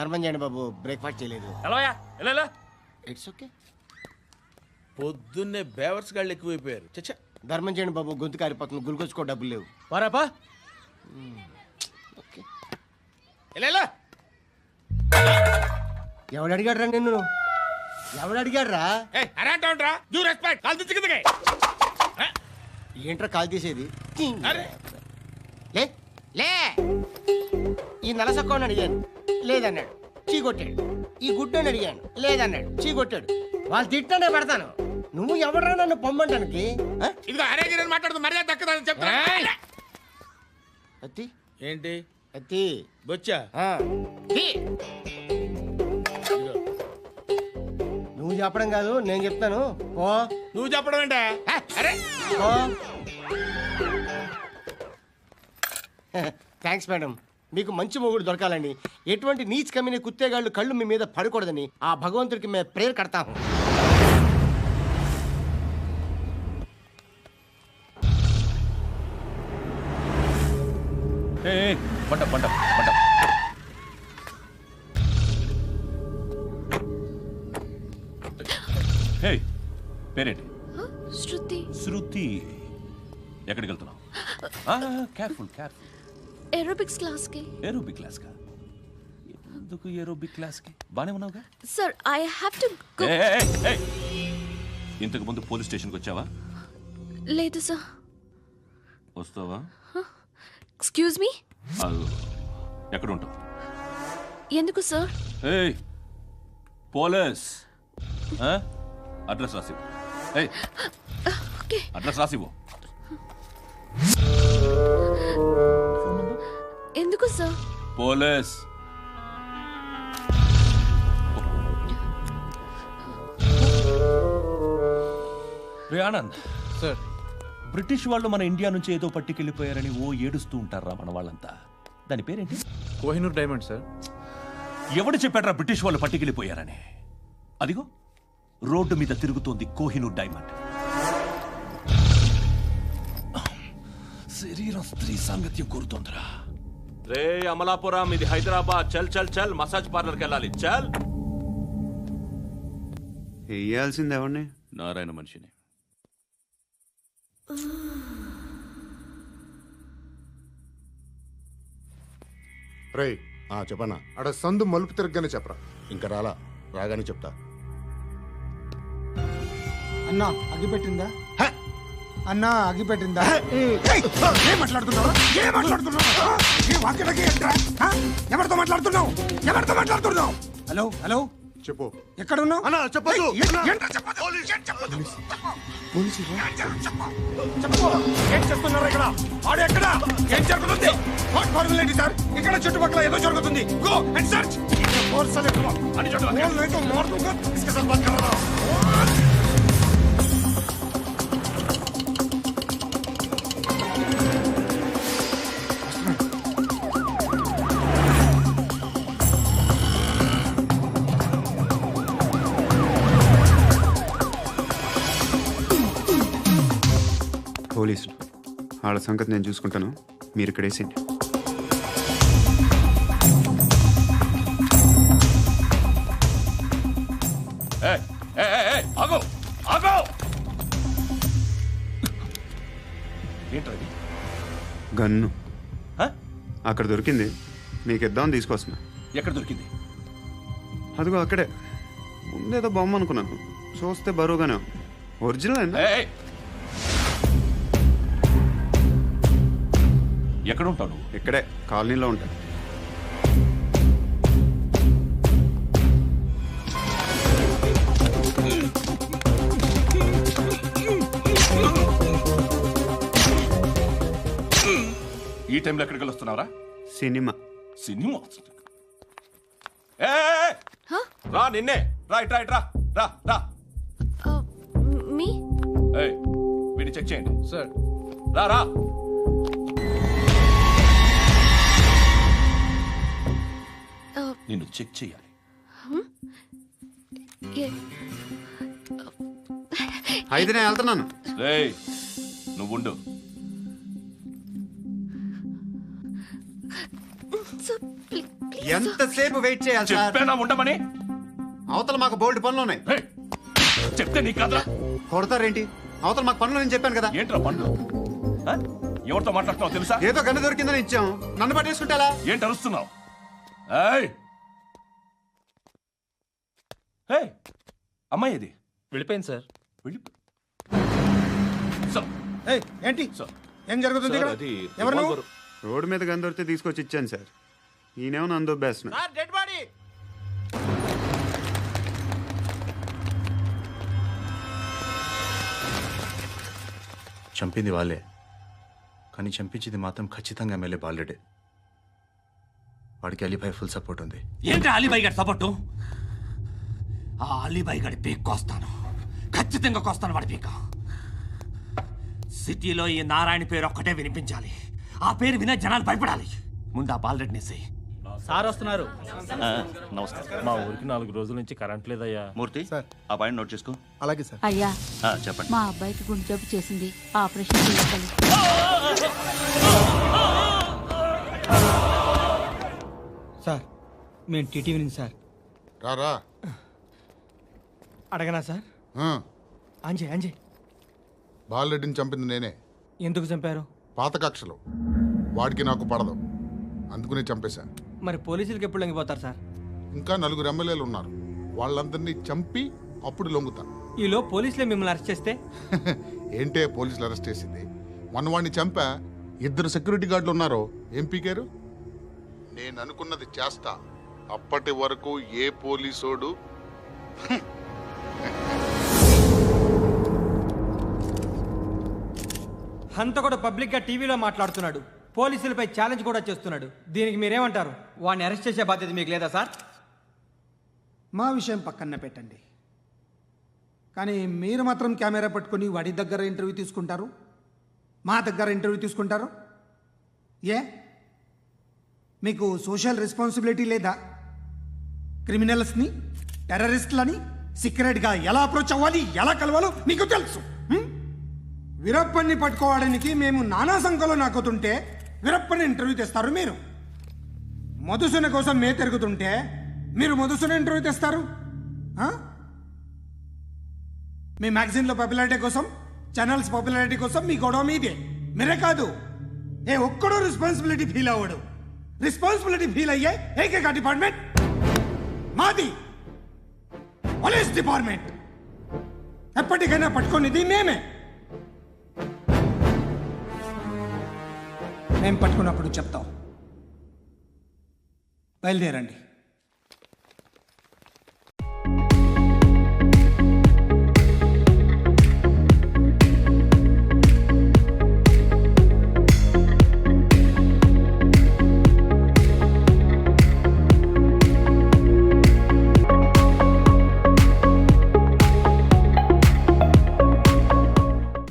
ధర్మం చేయండి బాబు, బ్రేక్ఫాస్ట్ చేయలేదు. It's okay. పొద్దున్నే బేవర్స్ గాళ్ళు ఎక్కువైపోయారు. చచ్చా, ధర్మం చేయండి బాబు, గొంతు కారిపోతుంది, గురికొచ్చుకో డబ్బులు లేవు. పారాపా. ఓకే. ఎవడు అడిగాడు రా నిన్ను? ఎవడు అడిగాడు రా? ఏంట్రా కాల్ తీసేది? లే లే. ఈ నలసక్కని అడిగాను, లేదన్నాడు, చీ కొట్టాడు. ఈ గుడ్డని అడిగాను, లేదన్నాడు, చీ కొట్టాడు. వాళ్ళు తిట్టానే పడతాను. నువ్వు ఎవడరా నన్ను పొమ్మంటానికి? మాట్లాడుతూ మర్యాద దక్కదని చెప్తా. అత్తి ఏంటి అత్తి బొచ్చా? నువ్వు చెప్పడం కాదు, నేను చెప్తాను. ఓ నువ్వు చెప్పడం ఏంటే? అరే ఓ థ్యాంక్స్ మేడం. మీకు మంచి మొగుడు దొరకాలని, ఎటువంటి నీచ్ కమ్మిన కుత్తేగాళ్ళు కళ్ళు మీ మీద పడకూడదని ఆ భగవంతుడికి మేము ప్రేయర్ కడతాము. పేరేంటి? శృతి. శృతి. ఎక్కడికి వెళ్తున్నావు? Careful careful. ఏరోబిక్స్ క్లాస్ కి. ఏరోబిక్ క్లాస్ కా? ఎందుకు ఏరోబిక్ క్లాస్ కి? బానే ఉన్నావుగా? Sir I have to go. ఇంతకు ముందు పోలీస్ స్టేషన్కి వచ్చావా? లేదు సార్. వస్తావా? Excuse me. ఎక్కడ ఉంటావు? ఎందుకు సార్? పోలీస్ అడ్రస్ రాసివ్వు. ఓకే. అడ్రస్ రాసివ్వు. ఎందుకు సార్? పోలీస్. రే ఆనంద్ సార్, బ్రిటిష్ వాళ్ళు మన ఇండియా నుంచి ఏదో పట్టుకెళ్ళిపోయారని ఓ ఏడుస్తూ ఉంటారా మన వాళ్ళంతా. దాని పేరేంటి? Kohinoor diamond sir. ఎవడు చెప్పాడ్రా బ్రిటిష్ వాళ్ళు పట్టుకెళ్ళిపోయారని? అదిగో రోడ్డు మీద తిరుగుతోంది కోహినూర్ డైమండ్. శరీరం స్త్రీ సాంగత్యం కోరుతోందిరా. రే అమలాపురం, ఇది హైదరాబాద్. చల్ చల్ చల్, మసాజ్ పార్లర్కి వెళ్ళాలి. చల్. వేయాల్సింది ఎవరిని? నారాయణ మనిషిని. రే చెప్పనా? అక్కడ సందు మలుపు తిరగగానే చెప్పరా. ఇంకా రాగానే చెప్తా. అన్నా అగిపెట్టిందా? అన్నా అగిపెట్టిందా? ఏం మాట్లాడుతున్నావు? ఎవరితో మాట్లాడుతున్నావు? ఎవరితో మాట్లాడుతున్నావు? హలో హలో, చెప్పు. ఎక్కడ ఉన్నావు? అన్నా చెప్పదు. ఏం చేస్తున్నారు ఇక్కడ? ఆడు ఎక్కడ? ఏం జరుగుతుంది? వాట్ ఫార్మల్ ఏంటి సార్? ఇక్కడ చుట్టుపక్కల ఏదో జరుగుతుంది. Go and search. ఫోర్స్ లే కమా అని చోట नहीं तो मार दूंगा. इसके साथ बात कर रहा हूं. పోలీసులు వాళ్ళ సంగతి నేను చూసుకుంటాను, మీరు ఇక్కడ వేసేయండి. గన్ను అక్కడ దొరికింది, మీకు ఇద్దామని తీసుకొస్తున్నా. ఎక్కడ దొరికింది? అదిగో అక్కడే. ముందేదో బొమ్మ అనుకున్నాను, చూస్తే బరువుగానే ఒరిజినల్ అండి. ఎక్కడ ఉంటావు నువ్వు? ఇక్కడే కాలనీలో ఉంటా. ఈ టైంలో ఎక్కడికి వస్తున్నావురా? సినిమా. సినిమా? రా, నిన్నే. రా ఇట్రా ఇట్రా. రా రా. మీ వీడిని చెక్ చేయండి సార్. రా రా. నిన్ను చెక్ చేయాలి. అయితే నేను వెళ్తున్నాను. రేయ్ నువ్వుండు. ఎంతసేపు వెయిట్ చేయాలి సార్? చెప్పేనా ఉండమని? అవతల మాకు బోల్డ్ పనులు ఉన్నాయి. ఏయ్, చెప్తే నీ కదరా? కొడతారేంటి? అవతల మాకు పనులు నేను చెప్పాను కదా. ఏంట్రా పండ్లు? ఆ? ఎవరితో మాట్లాడుతున్నావు తెలుసా? ఏదో గన్ను దొరికిందని ఇచ్చాం, నన్ను పట్టేసుకుంటా. ఏంటి అరుస్తున్నావు? ఏయ్! ఏయ్! అమ్మాయి ఇది వెళ్ళిపోయింది సార్. వెళ్ళి సార్, ఏయ్, ఏంటి సార్. ఏం జరుగుతుంది ఇక్కడ? ఎవరు నువ్వు? రోడ్డు మీద గన్ను దొరికితే తీసుకొచ్చి ఇచ్చాను సార్. ఈయనేమో నన్ను దొబ్బేస్తున్నా. Dead body. చంపింది వాళ్ళే, కానీ చంపించింది మాత్రం ఖచ్చితంగా ఎమ్మెల్యే బాలుడే. వాడికి అలీభాయ్ ఫుల్ సపోర్ట్ ఉంది. ఏంటి అలీబాయి గారి సపోర్టు? ఆ అలీబాయి గారి పీక్ కోస్తాను, ఖచ్చితంగా కోస్తాను వాడి పీక. సిటీలో ఈ నారాయణ పేరు ఒక్కటే వినిపించాలి. ఆ పేరు వినే జనాలు భయపడాలి. ముందు ఆ బాలరెడ్డిని సార్ వస్తున్నారు. నమస్కారం. మా ఊరికి 4 రోజుల నుంచి కరెంట్ లేదయ్యా. మూర్తి, ఆ పాయింట్ నోట్ చేసుకో. అలాగే సార్. అయ్యా, చెప్పండి. మా అబ్బాయికి గుండె జబ్బు చేసింది, ఆపరేషన్ చేయాలి. సార్ మేము టీటీవీ నుంచి సార్. రారా. అడగనా సార్? అంజయ్ అంజయ్ బాలరెడ్డిని చంపింది నేనే. ఎందుకు చంపారు? పాత కక్షలు. వాడికి నాకు పడదు, అందుకునే చంపేశా. మరి పోలీసులకి ఎప్పుడు లొంగిపోతారు సార్? ఇంకా 4 ఎమ్మెల్యేలు ఉన్నారు, వాళ్ళందరినీ చంపి అప్పుడు లొంగుతా. ఈలో పోలీసులే మిమ్మల్ని అరెస్ట్ చేస్తే? ఏంటే పోలీసులు అరెస్ట్ చేసింది? మొన్న వాడిని చంపా, 2 సెక్యూరిటీ గార్డులు ఉన్నారు, ఏం పీకారు? నేను అనుకున్నది చేస్తా. అప్పటి వరకు ఏ పోలీసోడు హంత కూడా పబ్లిక్ గా టీవీలో మాట్లాడుతున్నాడు, పోలీసులపై ఛాలెంజ్ కూడా చేస్తున్నాడు. దీనికి మీరేమంటారు? వాడిని అరెస్ట్ చేసే బాధ్యత మీకు లేదా సార్? మా విషయం పక్కన పెట్టండి, కానీ మీరు మాత్రం కెమెరా పట్టుకొని వాడి దగ్గర ఇంటర్వ్యూ తీసుకుంటారు, మా దగ్గర ఇంటర్వ్యూ తీసుకుంటారు. ఏ మీకు సోషల్ రెస్పాన్సిబిలిటీ లేదా? క్రిమినల్స్ని, టెర్రరిస్టులని సీక్రెట్గా ఎలా అప్రోచ్ అవ్వాలి, ఎలా కలవాలో మీకు తెలుసు. వీరప్పన్ని పట్టుకోవడానికి మేము నానా సంఖ్యలో నాకుతుంటే వీరప్పని ఇంటర్వ్యూ తెస్తారు మీరు. మధుసూన కోసం మే తిరుగుతుంటే మీరు మధుసూన ఇంటర్వ్యూ తెస్తారు. మీ మ్యాగజైన్లో పాపులారిటీ కోసం, ఛానల్స్ పాపులారిటీ కోసం మీ గొడవ మీదే. మీరే కాదు, ఏ ఒక్కడో రెస్పాన్సిబిలిటీ ఫీల్ అవ్వడు. రెస్పాన్సిబిలిటీ ఫీల్ అయ్యే ఏకైక డిపార్ట్మెంట్ మాది, పోలీస్ డిపార్ట్మెంట్. ఎప్పటికైనా పట్టుకునేది మేమే. మేము పట్టుకున్నప్పుడు చెప్తాం. బయలుదేరండి.